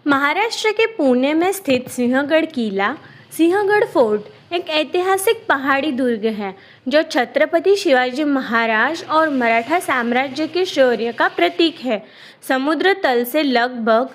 महाराष्ट्र के पुणे में स्थित सिंहगढ़ किला, सिंहगढ़ फोर्ट एक ऐतिहासिक पहाड़ी दुर्ग है जो छत्रपति शिवाजी महाराज और मराठा साम्राज्य के शौर्य का प्रतीक है। समुद्र तल से लगभग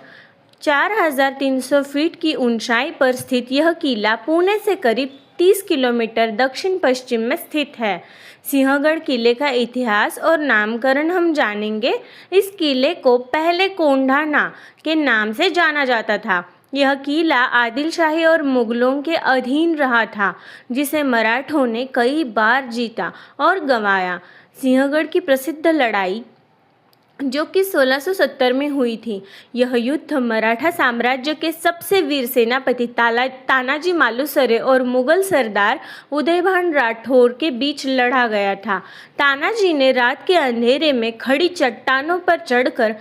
4,300 फीट की ऊंचाई पर स्थित यह किला पुणे से करीब 30 किलोमीटर दक्षिण पश्चिम में स्थित है। सिंहगढ़ किले का इतिहास और नामकरण हम जानेंगे। इस किले को पहले कोंढाणा के नाम से जाना जाता था। यह किला आदिल शाही और मुगलों के अधीन रहा था, जिसे मराठों ने कई बार जीता और गंवाया। सिंहगढ़ की प्रसिद्ध लड़ाई जो कि 1670 में हुई थी, यह युद्ध मराठा साम्राज्य के सबसे वीर सेनापति तानाजी मालुसरे और मुगल सरदार उदयभान राठौर के बीच लड़ा गया था। तानाजी ने रात के अंधेरे में खड़ी चट्टानों पर चढ़कर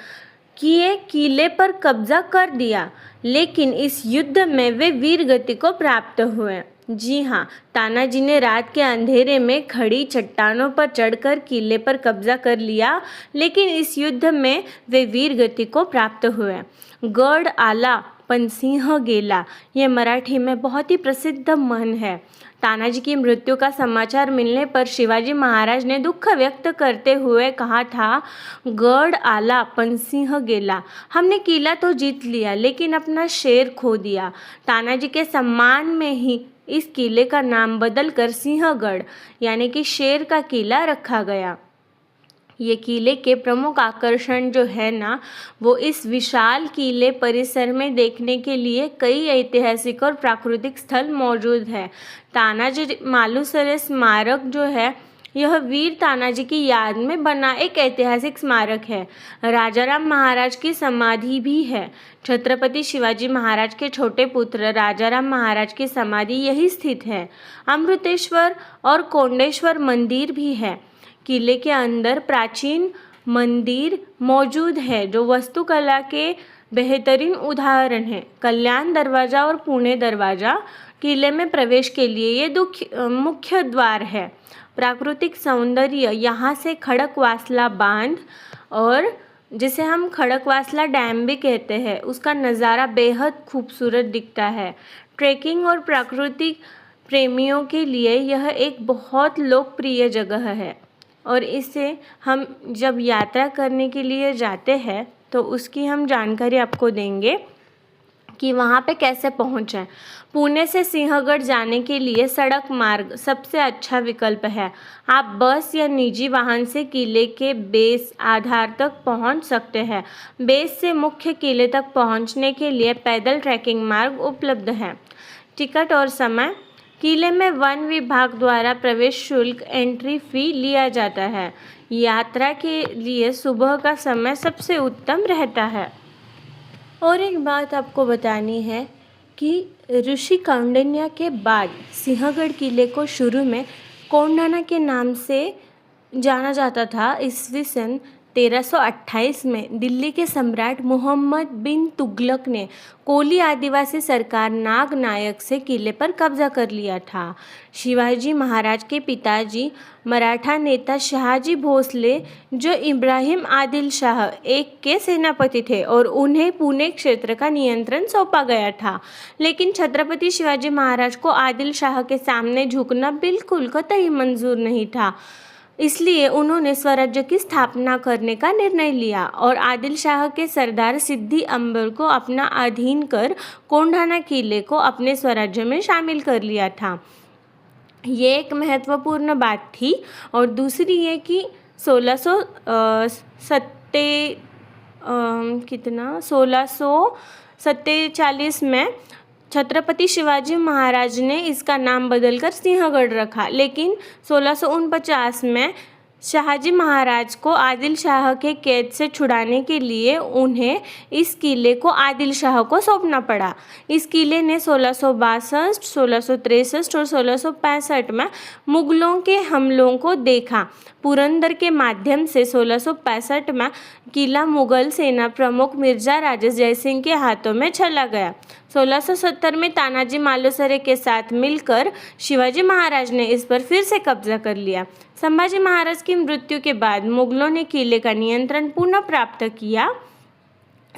किले पर कब्जा कर दिया, लेकिन इस युद्ध में वे वीरगति को प्राप्त हुए। जी हाँ, तानाजी ने रात के अंधेरे में खड़ी चट्टानों पर चढ़कर किले पर कब्जा कर लिया, लेकिन इस युद्ध में वे वीरगति को प्राप्त हुए। गढ़ आला पनसिंह गेला ये मराठी में बहुत ही प्रसिद्ध मन है। तानाजी की मृत्यु का समाचार मिलने पर शिवाजी महाराज ने दुख व्यक्त करते हुए कहा था, गढ़ आला पनसिंह गेला, हमने किला तो जीत लिया लेकिन अपना शेर खो दिया। तानाजी के सम्मान में ही इस किले का नाम बदलकर सिंहगढ़ यानी कि शेर का किला रखा गया। ये किले के प्रमुख आकर्षण जो है ना, वो इस विशाल किले परिसर में देखने के लिए कई ऐतिहासिक और प्राकृतिक स्थल मौजूद है। तानाजी मालुसरे स्मारक जो है, यह वीर तानाजी की याद में बना एक ऐतिहासिक स्मारक है। राजाराम महाराज की समाधि भी है। छत्रपति शिवाजी महाराज के छोटे पुत्र राजाराम महाराज की समाधि यही स्थित है। अमृतेश्वर और कोंडेश्वर मंदिर भी है। किले के अंदर प्राचीन मंदिर मौजूद है जो वास्तुकला के बेहतरीन उदाहरण है। कल्याण दरवाज़ा और पुणे दरवाज़ा किले में प्रवेश के लिए ये मुख्य द्वार है। प्राकृतिक सौंदर्य यहाँ से खड़कवासला बांध और जिसे हम खड़कवासला डैम भी कहते हैं, उसका नज़ारा बेहद खूबसूरत दिखता है। ट्रैकिंग और प्राकृतिक प्रेमियों के लिए यह एक बहुत लोकप्रिय जगह है और इसे हम जब यात्रा करने के लिए जाते हैं तो उसकी हम जानकारी आपको देंगे कि वहाँ पे कैसे पहुँचें। पुणे से सिंहगढ़ जाने के लिए सड़क मार्ग सबसे अच्छा विकल्प है। आप बस या निजी वाहन से किले के बेस आधार तक पहुँच सकते हैं। बेस से मुख्य किले तक पहुँचने के लिए पैदल ट्रैकिंग मार्ग उपलब्ध है। टिकट और समय। किले में वन विभाग द्वारा प्रवेश शुल्क एंट्री फी लिया जाता है। यात्रा के लिए सुबह का समय सबसे उत्तम रहता है। और एक बात आपको बतानी है कि ऋषि कौंडिन्य के बाद सिंहगढ़ किले को शुरू में कोंढाणा के नाम से जाना जाता था। ईस्वी सन 1328 में दिल्ली के सम्राट मोहम्मद बिन तुगलक ने कोली आदिवासी सरकार नाग नायक से किले पर कब्जा कर लिया था। शिवाजी महाराज के पिताजी मराठा नेता शहाजी भोसले, जो इब्राहिम आदिल शाह एक के सेनापति थे और उन्हें पुणे क्षेत्र का नियंत्रण सौंपा गया था। लेकिन छत्रपति शिवाजी महाराज को आदिल शाह के सामने झुकना बिल्कुल कतई मंजूर नहीं था। इसलिए उन्होंने स्वराज्य की स्थापना करने का निर्णय लिया और आदिल शाह के सरदार सिद्दी अंबर को अपना अधीन कर कोंढाणा किले को अपने स्वराज्य में शामिल कर लिया था। ये एक महत्वपूर्ण बात थी। और दूसरी ये कि 1647 में छत्रपति शिवाजी महाराज ने इसका नाम बदलकर सिंहगढ़ रखा, लेकिन 1649 में शाहजी महाराज को आदिल शाह के कैद से छुड़ाने के लिए उन्हें इस किले को आदिल शाह को सौंपना पड़ा। इस किले ने 1662, 1663 और 1665 में मुगलों के हमलों को देखा। पुरंदर के माध्यम से 1665 में किला मुगल सेना प्रमुख मिर्जा राजा जयसिंह के हाथों में चला गया। 1670 में तानाजी मालुसरे के साथ मिलकर शिवाजी महाराज ने इस पर फिर से कब्जा कर लिया। संभाजी महाराज की मृत्यु के बाद मुगलों ने किले का नियंत्रण पुनः प्राप्त किया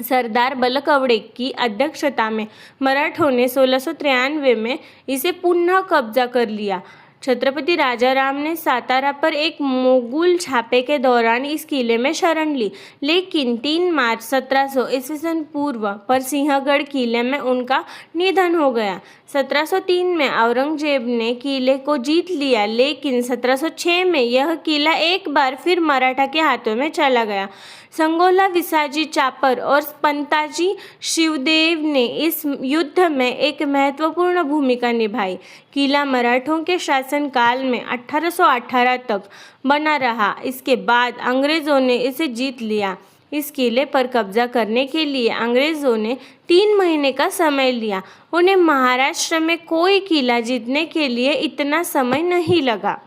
सरदार बलकवडे की अध्यक्षता में मराठों ने 1693 में इसे पुनः कब्जा कर लिया। छत्रपति राजाराम ने सातारा पर एक मोगल छापे के दौरान इस किले में शरण ली, लेकिन 3 मार्च 1700 ईस्वी पूर्व पर सिंहगढ़ किले में उनका निधन हो गया। 1703 में औरंगजेब ने किले को जीत लिया, लेकिन 1706 में यह किला एक बार फिर मराठा के हाथों में चला गया। संगोला विसाजी चापर और पंताजी शिवदेव ने इस युद्ध में एक महत्वपूर्ण भूमिका निभाई। किला मराठों के शासनकाल में 1818 तक बना रहा। इसके बाद अंग्रेज़ों ने इसे जीत लिया। इस किले पर कब्जा करने के लिए अंग्रेज़ों ने 3 महीने का समय लिया। उन्हें महाराष्ट्र में कोई किला जीतने के लिए इतना समय नहीं लगा।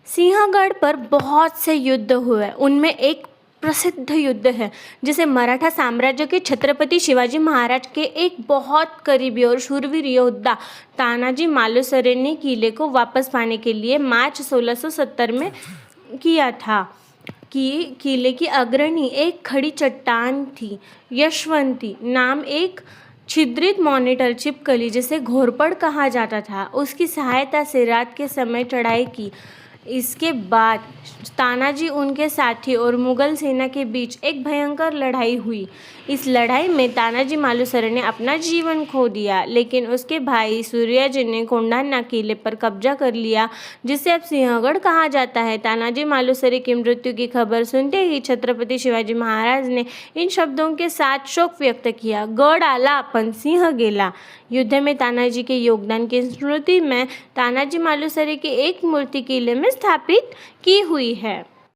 सिंहगढ़ पर बहुत से युद्ध हुए। उनमें एक प्रसिद्ध युद्ध है जिसे मराठा साम्राज्य के छत्रपति शिवाजी महाराज के एक बहुत करीबी और शूरवीर योद्धा तानाजी मालुसरे ने किले को वापस पाने के लिए मार्च 1670 में किया था। कि किले की अग्रणी एक खड़ी चट्टान थी। यशवंती नाम एक छिद्रित मॉनिटर छिपकली, जिसे घोरपड़ कहा जाता था, उसकी सहायता से रात के समय चढ़ाई की। इसके बाद तानाजी, उनके साथी और मुगल सेना के बीच एक भयंकर लड़ाई हुई। इस लड़ाई में तानाजी मालुसरे ने अपना जीवन खो दिया, लेकिन उसके भाई सूर्याजी ने कोंढाणा किले पर कब्जा कर लिया, जिसे अब सिंहगढ़ कहा जाता है। तानाजी मालुसरे की मृत्यु की खबर सुनते ही छत्रपति शिवाजी महाराज ने इन शब्दों के साथ शोक व्यक्त किया, गढ़ आला पण सिंह गेला। युद्ध में तानाजी के योगदान की स्मृति में तानाजी मालुसरे की एक मूर्ति किले में स्थापित की हुई है।